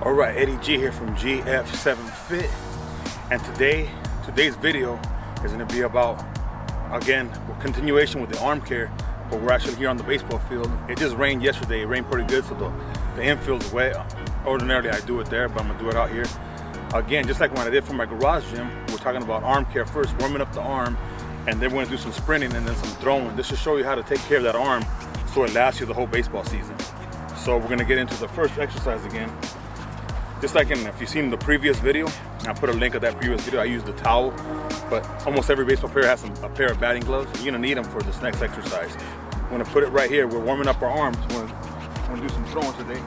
Alright, Eddie G here from GF7 Fit, and today's video is going to be about, again, continuation with the arm care, but we're actually here on the baseball field. It just rained yesterday. It rained pretty good, so the infield's wet. Ordinarily I do it there, but I'm going to do it out here. Again, just like when I did for my garage gym, we're talking about arm care first, warming up the arm, and then we're going to do some sprinting and then some throwing. This will show you how to take care of that arm so it lasts you the whole baseball season. So we're going to get into the first exercise again. Just like if you've seen the previous video, I put a link of that previous video. I used the towel, but almost every baseball player has a pair of batting gloves. You're gonna need them for this next exercise. I'm gonna put it right here. We're warming up our arms. We're gonna do some throwing today.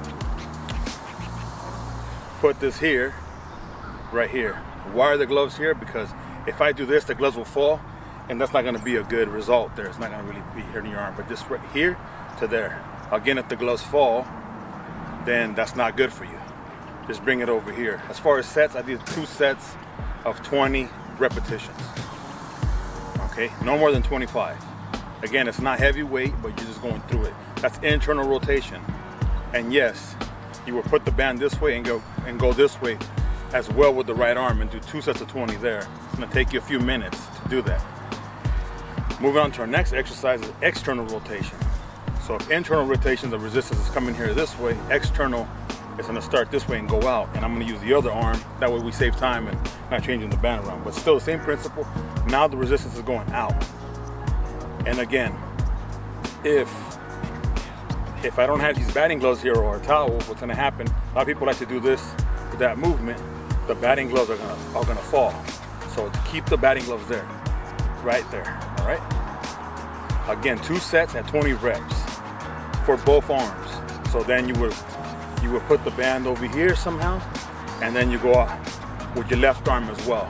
Put this here, right here. Why are the gloves here? Because if I do this, the gloves will fall, and that's not gonna be a good result there. It's not gonna really be hurting your arm. But this right here to there. Again, if the gloves fall, then that's not good for you. Just bring it over here. As far as sets, I did 2 sets of 20 repetitions. Okay, no more than 25. Again, it's not heavy weight, but you're just going through it. That's internal rotation. And yes, you will put the band this way and go this way as well with the right arm and do 2 sets of 20 there. It's gonna take you a few minutes to do that. Moving on to our next exercise is external rotation. So if internal rotation, the resistance is coming here this way, external, it's going to start this way and go out, and I'm going to use the other arm. That way we save time and not changing the band around, but still the same principle. Now the resistance is going out. And again, if I don't have these batting gloves here or a towel, what's going to happen, a lot of people like to do this with that movement, the batting gloves are going to fall. So to keep the batting gloves there, right there, all right? Again, 2 sets at 20 reps for both arms. So then you would put the band over here somehow, and then you go out with your left arm as well.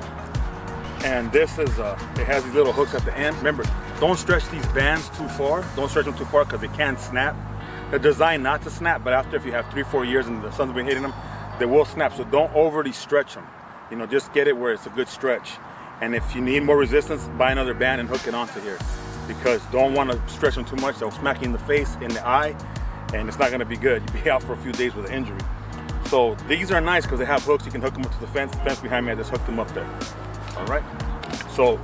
And this is, it has these little hooks at the end. Remember, don't stretch these bands too far. Don't stretch them too far because they can snap. They're designed not to snap, but after if you have 3-4 years and the sun's been hitting them, they will snap. So don't overly stretch them. You know, just get it where it's a good stretch. And if you need more resistance, buy another band and hook it onto here. Because don't want to stretch them too much. They'll smack you in the face, in the eye, and it's not going to be good. You'll be out for a few days with an injury. So these are nice because they have hooks. You can hook them up to the fence. The fence behind me, I just hooked them up there. All right. So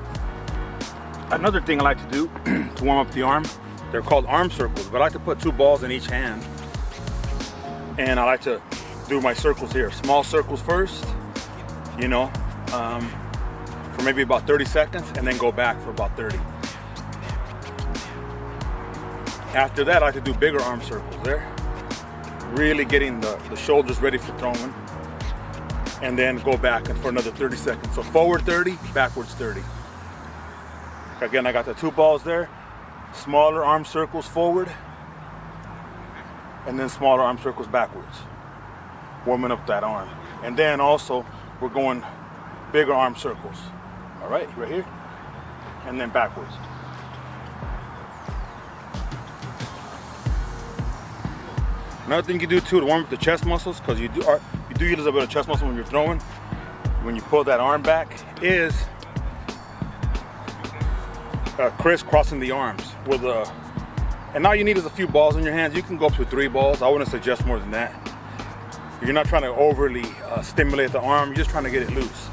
another thing I like to do to warm up the arm, they're called arm circles, but I like to put 2 balls in each hand. And I like to do my circles here. Small circles first, you know, for maybe about 30 seconds, and then go back for about 30. After that, I like to do bigger arm circles there. Really getting the shoulders ready for throwing. And then go back and for another 30 seconds. So forward 30, backwards 30. Again, I got the 2 balls there. Smaller arm circles forward. And then smaller arm circles backwards. Warming up that arm. And then also, we're going bigger arm circles. All right, right here. And then backwards. Another thing you do too to warm up the chest muscles, because you do use a little bit of chest muscle when you're throwing, when you pull that arm back, is crisscrossing the arms with and all you need is a few balls in your hands. You can go up to 3 balls. I wouldn't suggest more than that. You're not trying to overly stimulate the arm. You're just trying to get it loose.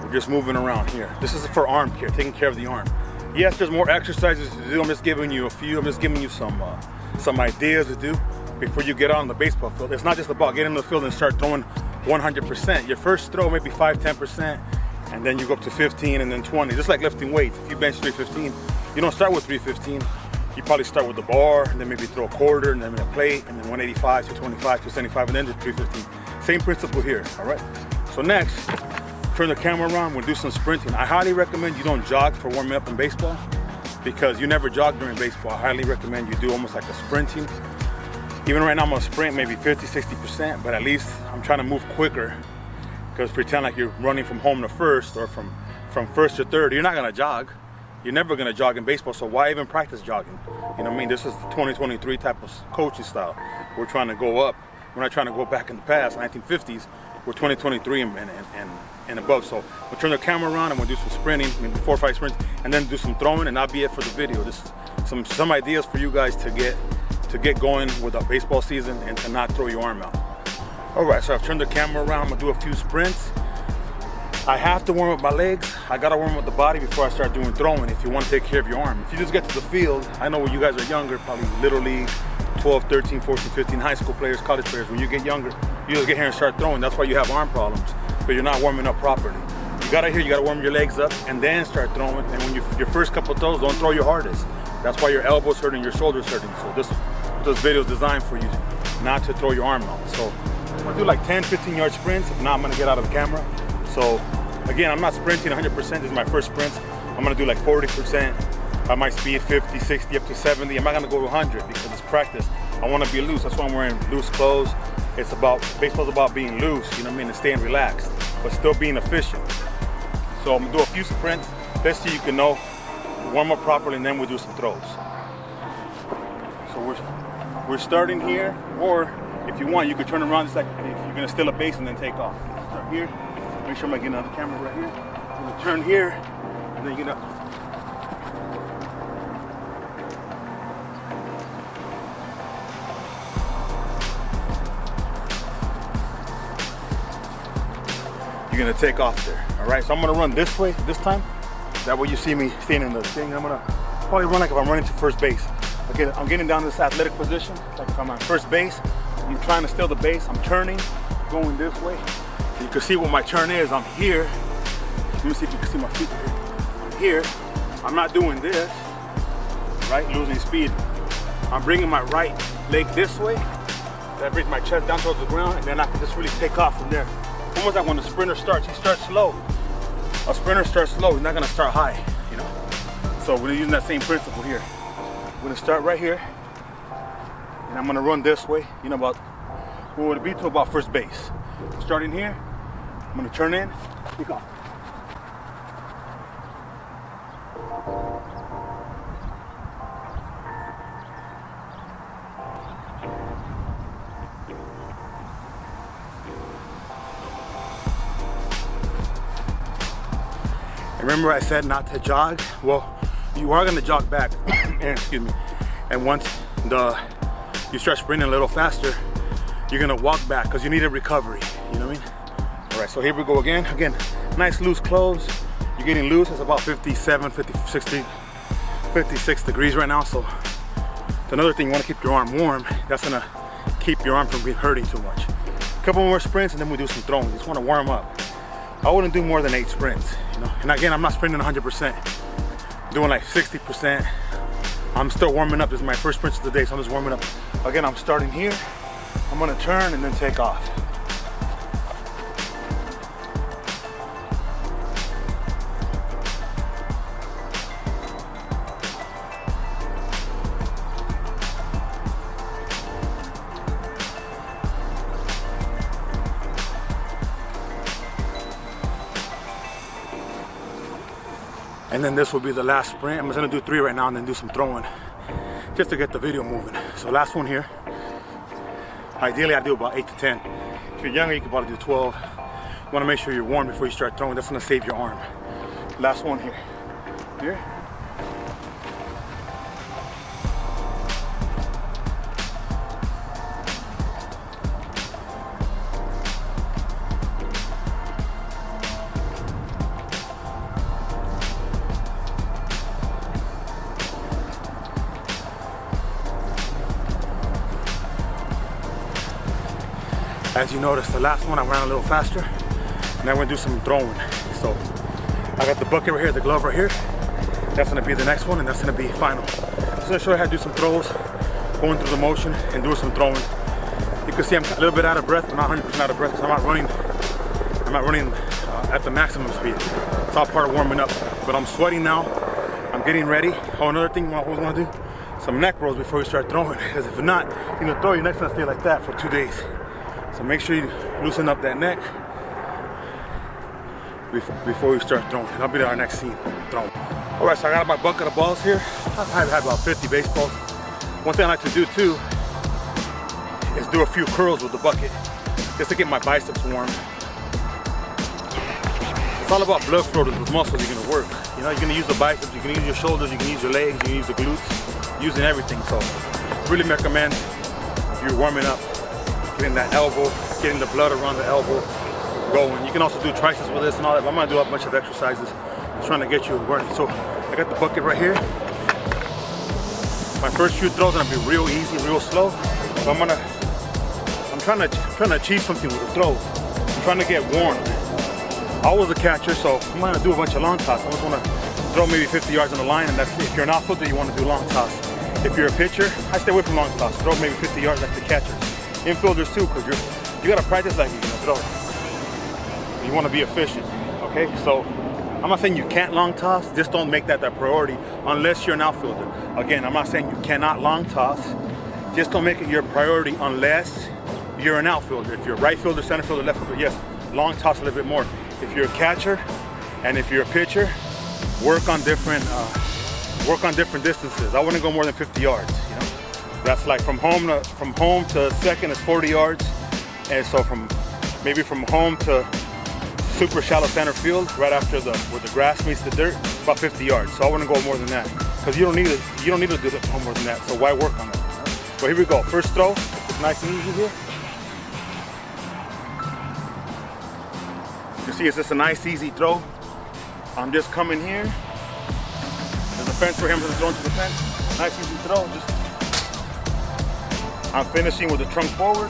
We're just moving around here. This is for arm care, taking care of the arm. Yes, there's more exercises to do. I'm just giving you a few. I'm just giving you some ideas to do before you get on the baseball field. It's not just about getting in the field and start throwing 100%. Your first throw maybe 5-10%, and then you go up to 15 and then 20. Just like lifting weights. If you bench 315, you don't start with 315. You probably start with the bar, and then maybe throw a quarter, and then a plate, and then 185, 225, 275, and then do 315. Same principle here, all right? So next, turn the camera around, we'll do some sprinting. I highly recommend you don't jog for warming up in baseball, because you never jog during baseball. I highly recommend you do almost like a sprinting. Even right now I'm gonna sprint maybe 50-60%, but at least I'm trying to move quicker, because pretend like you're running from home to first or from first to third. You're not gonna jog. You're never gonna jog in baseball, so why even practice jogging? You know what I mean? This is the 2023 type of coaching style. We're trying to go up. We're not trying to go back in the past, 1950s. We're 2023 and above. So we'll turn the camera around and we'll do some sprinting, maybe 4 or 5 sprints, and then do some throwing, and that'll be it for the video. This is some ideas for you guys to get going with the baseball season and to not throw your arm out. All right, so I've turned the camera around. I'm gonna do a few sprints. I have to warm up my legs. I gotta warm up the body before I start doing throwing if you want to take care of your arm. If you just get to the field, I know when you guys are younger, probably Little League, 12, 13, 14, 15, high school players, college players, when you get younger, you just get here and start throwing. That's why you have arm problems, but you're not warming up properly. You gotta warm your legs up and then start throwing. And when your first couple of throws, don't throw your hardest. That's why your elbows hurting, your shoulders hurting. So this video is designed for you not to throw your arm out. So I'm gonna do like 10, 15 yard sprints. If not, I'm gonna get out of the camera. So again, I'm not sprinting 100%. This is my first sprint. I'm gonna do like 40% at my speed, 50, 60, up to 70. I'm not gonna go to 100 because it's practice. I wanna be loose. That's why I'm wearing loose clothes. Baseball's about being loose, you know what I mean, and staying relaxed, but still being efficient. So I'm gonna do a few sprints, just so you can know, warm up properly, and then we'll do some throws. So we're starting here, or if you want, you could turn around just like if you're gonna steal a base and then take off. Start here, make sure I'm getting on the camera right here. I'm gonna turn here, and then you're gonna take off there. All right, so I'm gonna run this way this time. That way you see me staying in the thing. I'm gonna probably run like if I'm running to first base. Okay, I'm getting down to this athletic position. Like if I'm on first base, I'm trying to steal the base. I'm turning, going this way. You can see what my turn is. I'm here. Let me see if you can see my feet here. I'm here. I'm not doing this, right? Losing speed. I'm bringing my right leg this way. That brings my chest down towards the ground, and then I can just really take off from there. Almost like when the sprinter starts, he starts slow. A sprinter starts slow, he's not gonna start high, you know? So we're using that same principle here. We're gonna start right here, and I'm gonna run this way, you know, about, what would it be, to about first base. Starting here, I'm gonna turn in, take off. Remember I said not to jog? Well, you are gonna jog back, excuse me. And once you start sprinting a little faster, you're gonna walk back because you need a recovery, you know what I mean? All right, so here we go again. Again, nice loose clothes. You're getting loose, it's about 57, 50, 60, 56 degrees right now. So another thing, you wanna keep your arm warm. That's gonna keep your arm from being hurting too much. A couple more sprints and then we do some throwing. Just wanna warm up. I wouldn't do more than 8 sprints, you know. And again, I'm not sprinting 100%. I'm doing like 60%. I'm still warming up. This is my first sprint of the day, so I'm just warming up. Again, I'm starting here. I'm gonna turn and then take off. And then this will be the last sprint. I'm just gonna do 3 right now and then do some throwing just to get the video moving. So last one here. Ideally I do about 8 to 10. If you're younger, you can probably do 12. You wanna make sure you're warm before you start throwing. That's gonna save your arm. Last one here. Here. As you notice, the last one I ran a little faster, and I'm gonna do some throwing. So I got the bucket right here, the glove right here. That's gonna be the next one, and that's gonna be final. So I'm gonna show you how to do some throws, going through the motion and doing some throwing. You can see I'm a little bit out of breath, but not 100% out of breath because I'm not running at the maximum speed. It's all part of warming up. But I'm sweating now. I'm getting ready. Oh, another thing I always want to do, some neck rolls before you start throwing. Because if not, you're gonna throw your neck's gonna stay like that for 2 days. So make sure you loosen up that neck before you start throwing. That'll be our next scene, throwing. All right, so I got my bucket of balls here. I've had about 50 baseballs. One thing I like to do too is do a few curls with the bucket, just to get my biceps warm. It's all about blood flow to those muscles you're gonna work. You know, you're gonna use the biceps, you can use your shoulders, you can use your legs, you can use the glutes, using everything. So really recommend if you're warming up, getting that elbow getting the blood around the elbow going. You can also do triceps with this and all that, but I'm gonna do a bunch of exercises just trying to get you working. So I got the bucket right here. My first few throws are gonna be real easy, real slow. So I'm trying to achieve something with the throw. I'm trying to get warm. I was a catcher, so I'm gonna do a bunch of long toss. I just wanna throw maybe 50 yards on the line, and that's it. If you're an outfielder, you wanna do long toss. If you're a pitcher, I stay away from long toss. Throw maybe 50 yards like the catchers. Infielders too, because you gotta practice like you're gonna throw. You wanna be efficient, okay? So I'm not saying you can't long toss, just don't make that priority unless you're an outfielder. Again, I'm not saying you cannot long toss, just don't make it your priority unless you're an outfielder. If you're a right fielder, center fielder, left fielder, yes, long toss a little bit more. If you're a catcher and if you're a pitcher, work on different distances. I wouldn't go more than 50 yards, you know? That's like from home to second is 40 yards. And so from home to super shallow center field, right after where the grass meets the dirt, about 50 yards. So I wouldn't go more than that, because you don't need to do that more than that. So why work on that? But here we go. First throw, it's nice and easy here. You see, it's just a nice easy throw. I'm just coming here. There's a fence for him, just throwing to the fence. Nice easy throw. I'm finishing with the trunk forward,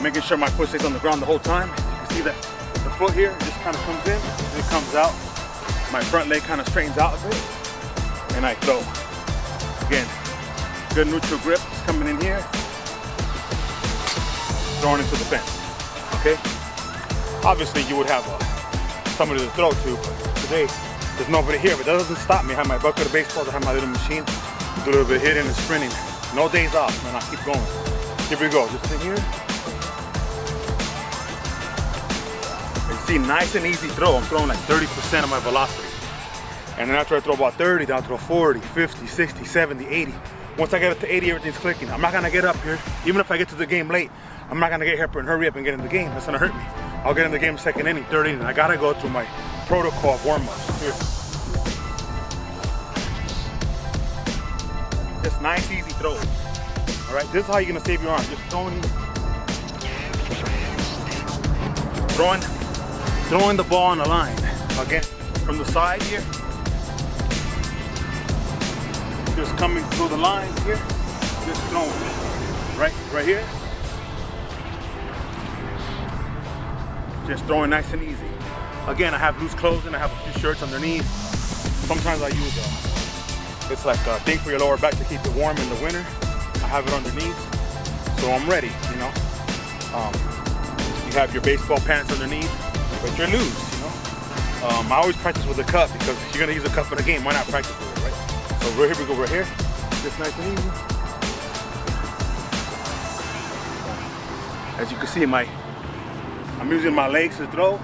making sure my foot stays on the ground the whole time. You can see that the foot here just kind of comes in and it comes out. My front leg kind of straightens out a bit, and I throw. Again, good neutral grip is coming in here, throwing into the fence. Okay. Obviously, you would have somebody to throw to, but today there's nobody here. But that doesn't stop me. I have my bucket of baseballs. I have my little machine. Do a little bit of hitting and sprinting. No days off, man. I keep going. Here we go. Just in here. You see, nice and easy throw. I'm throwing like 30% of my velocity. And then after I throw about 30, then I'll throw 40, 50, 60, 70, 80. Once I get up to 80, everything's clicking. I'm not gonna get up here. Even if I get to the game late, I'm not gonna get here and hurry up and get in the game. That's gonna hurt me. I'll get in the game second inning, third inning. I gotta go through my protocol of warm-ups. Here. Just nice, easy throws. All right, this is how you're gonna save your arm. Just throwing the ball on the line. Again, from the side here. Just coming through the lines here. Just throwing. Right here. Just throwing nice and easy. Again, I have loose clothing. I have a few shirts underneath. Sometimes I use it's like a thing for your lower back to keep it warm in the winter. I have it underneath, so I'm ready, you know. You have your baseball pants underneath, but you're loose, you know. I always practice with a cup, because if you're gonna use a cup in a game, why not practice with it, right? So here we go, right here. Just nice and easy. As you can see, I'm using my legs to throw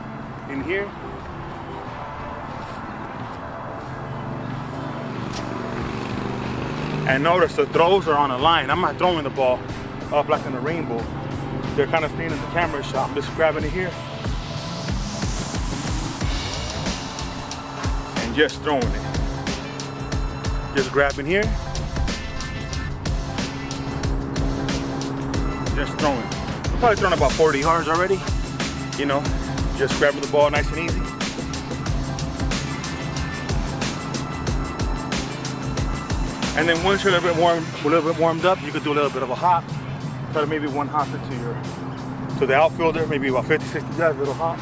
in here. And notice the throws are on a line. I'm not throwing the ball up like in a rainbow. They're kind of staying in the camera shot. I'm just grabbing it here and just throwing it. Just grabbing here, just throwing. I'm probably throwing about 40 yards already. You know, just grabbing the ball nice and easy. And then once you're a little bit warmed up, you could do a little bit of a hop. Try to maybe one hop it to the outfielder, maybe about 50, 60 yards, a little hop.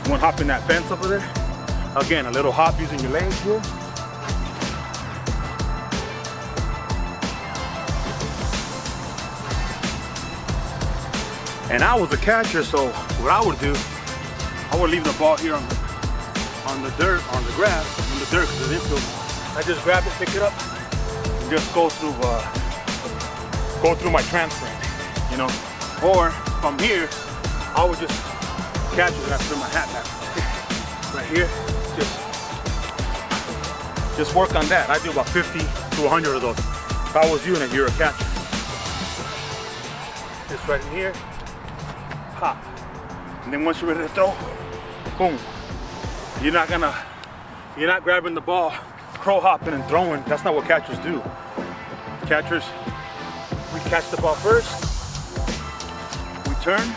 One hop in that fence over there. Again, a little hop using your legs here. And I was a catcher, so what I would do, I would leave the ball here on the dirt, on the grass, on the dirt, because it's infield. I just grab it, pick it up, and just go through my transfer, you know. Or from here, I would just catch it and I put my hat back. Right here, just work on that. I do about 50 to 100 of those. If I was you and you're a catcher. Just right in here. Hop. And then once you're ready to throw, boom. You're not grabbing the ball, crow hopping and throwing. That's not what catchers do. Catchers, we catch the ball first, we turn,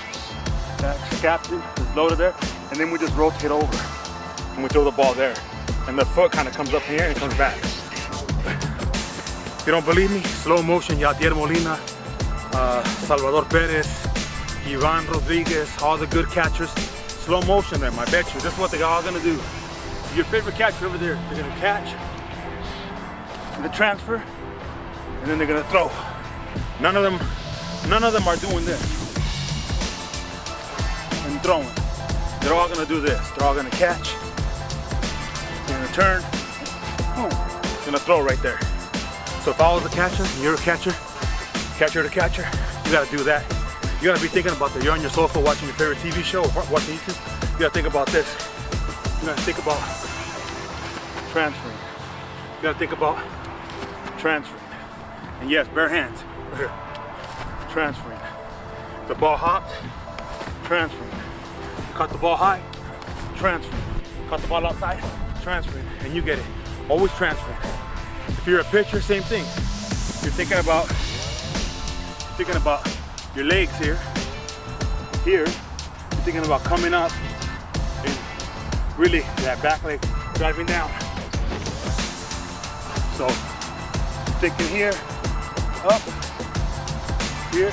that captain is loaded there, and then we just rotate over and we throw the ball there. And the foot kind of comes up here and it comes back. If you don't believe me, slow motion, Yadier Molina, Salvador Perez, Ivan Rodriguez, all the good catchers, slow motion them, I bet you. This is what they're all gonna do. Your favorite catcher over there, they're gonna catch, the transfer, and then they're gonna throw. None of them are doing this and throwing. They're all gonna do this. They're all gonna catch, they're gonna turn, boom, gonna throw right there. So if I was a catcher, and you're a catcher to catcher, you gotta do that. You gotta be thinking about that. You're on your sofa watching your favorite TV show or watching YouTube. You gotta think about this. You gotta think about transferring. You gotta think about transferring. And yes, bare hands. Transferring. The ball hopped, transferring. You caught the ball high, transferring. Caught the ball outside, transferring. And you get it. Always transferring. If you're a pitcher, same thing. You're thinking about your legs here. You're thinking about coming up and really that back leg driving down. So thinking here, up, here.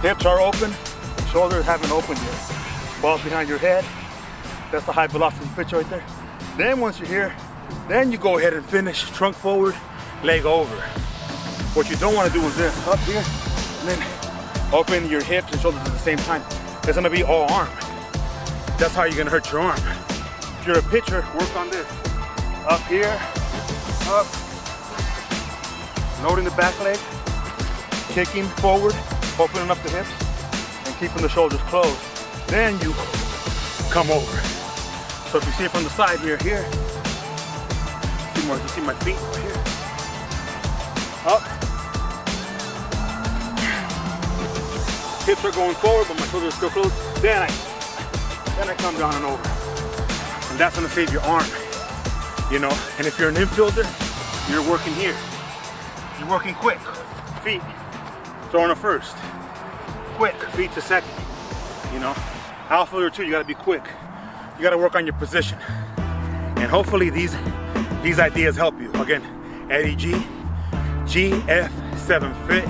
Hips are open, shoulders haven't opened yet. Ball's behind your head. That's the high velocity pitch right there. Then once you're here, then you go ahead and finish trunk forward, leg over. What you don't want to do is this, up here, and then open your hips and shoulders at the same time. It's gonna be all arm. That's how you're gonna hurt your arm. If you're a pitcher, work on this. Up here, up, loading the back leg, kicking forward, opening up the hips, and keeping the shoulders closed. Then you come over. So if you see it from the side here, you see my feet right here. Up. Hips are going forward, but my shoulders are still closed. Then I come down and over. And that's gonna save your arm, you know? And if you're an infielder, you're working here. You're working quick, feet, throwing to first. Quick, feet to second, you know? Outfielder too, you gotta be quick. You gotta work on your position. And hopefully these ideas help you. Again, Eddie G, GF7Fit.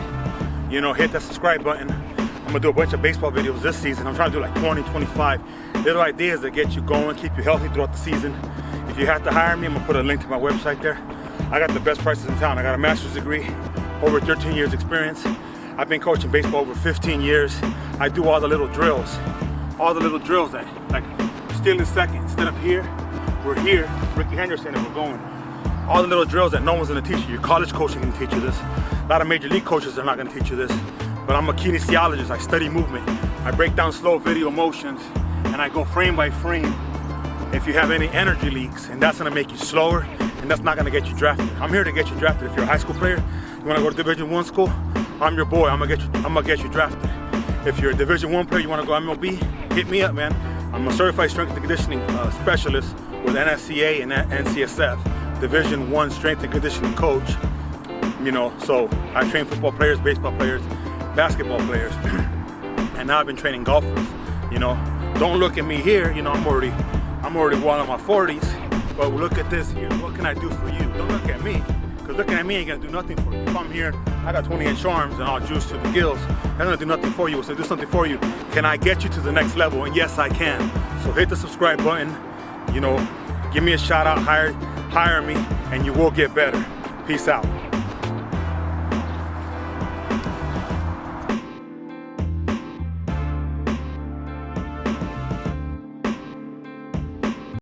You know, hit that subscribe button. I'm gonna do a bunch of baseball videos this season. I'm trying to do like 20, 25 little ideas that get you going, keep you healthy throughout the season. If you have to hire me, I'm gonna put a link to my website there. I got the best prices in town. I got a master's degree, over 13 years experience. I've been coaching baseball over 15 years. I do all the little drills that, like stealing second. Instead of here, we're here. Ricky Henderson and we're going. All the little drills that no one's gonna teach you. Your college coach can teach you this. A lot of major league coaches are not gonna teach you this. But I'm a kinesiologist, I study movement. I break down slow video motions and I go frame by frame if you have any energy leaks, and that's gonna make you slower and that's not gonna get you drafted. I'm here to get you drafted. If you're a high school player, you wanna go to Division I school, I'm your boy, I'm gonna get you drafted. If you're a Division I player, you wanna go MLB, hit me up, man. I'm a certified strength and conditioning specialist with NSCA and NCSF, Division I strength and conditioning coach. You know, so I train football players, baseball players, basketball players, and now I've been training golfers. You know, don't look at me here. You know, I'm already well in my 40s. But look at this here. What can I do for you? Don't look at me, because looking at me ain't gonna do nothing for you. If I'm here, I got 20-inch arms and all juice to the gills. That's gonna do nothing for you. So do something for you. Can I get you to the next level? And yes, I can. So hit the subscribe button. You know, give me a shout out, hire me, and you will get better. Peace out.